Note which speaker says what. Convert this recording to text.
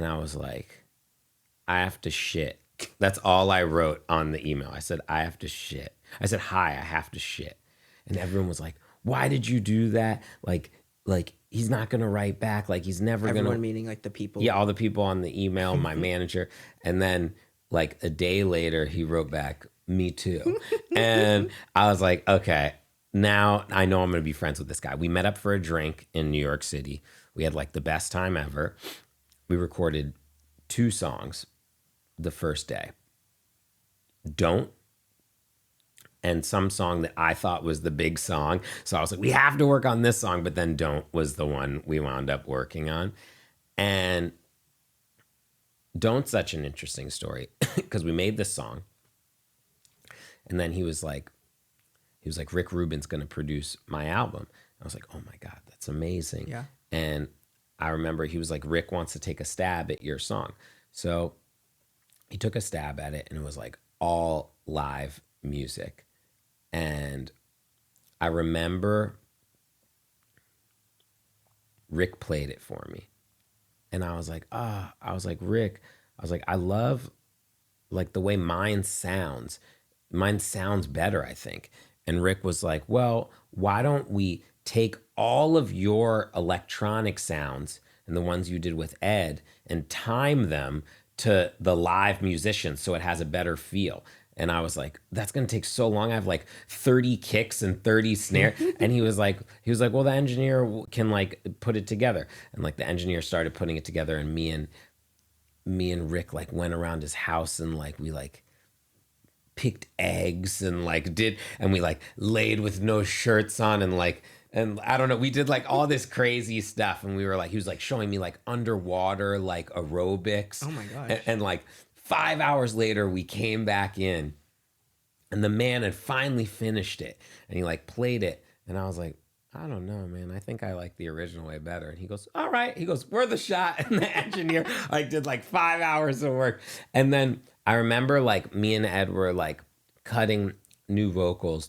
Speaker 1: And I was like, I have to shit. That's all I wrote on the email. I said, I have to shit. I said, hi, I have to shit. And everyone was like, why did you do that? Like he's not going to write back. Like he's never going to.
Speaker 2: Everyone meaning like the people.
Speaker 1: Yeah, all the people on the email, my manager. And then like a day later, he wrote back, me too. And I was like, okay, now I know I'm going to be friends with this guy. We met up for a drink in New York City. We had like the best time ever. We recorded 2 songs the first day. Don't, and some song that I thought was the big song. So I was like, we have to work on this song, but then Don't was the one we wound up working on. And Don't, such an interesting story because we made this song. And then he was like, Rick Rubin's going to produce my album. I was like, oh my God, that's amazing.
Speaker 2: Yeah.
Speaker 1: And I remember he was like, Rick wants to take a stab at your song. So he took a stab at it and it was like all live music. And I remember Rick played it for me. And I was like, Rick, I was like, I love like the way mine sounds. Mine sounds better, I think. And Rick was like, well, why don't we take all of your electronic sounds and the ones you did with Ed and time them to the live musicians so it has a better feel. And I was like, that's going to take so long. I have like 30 kicks and 30 snare. And he was like, well, the engineer can like put it together. And like the engineer started putting it together, and me and Rick like went around his house and like we like picked eggs and like and we like laid with no shirts on and like, and I don't know, we did like all this crazy stuff. And we were like, he was like showing me like underwater, like aerobics.
Speaker 2: Oh my gosh.
Speaker 1: And like 5 hours later, we came back in and the man had finally finished it and he like played it. And I was like, I don't know, man. I think I like the original way better. And he goes, all right. He goes, we're the shot. And the engineer like did like 5 hours of work. And then I remember like me and Ed were like cutting new vocals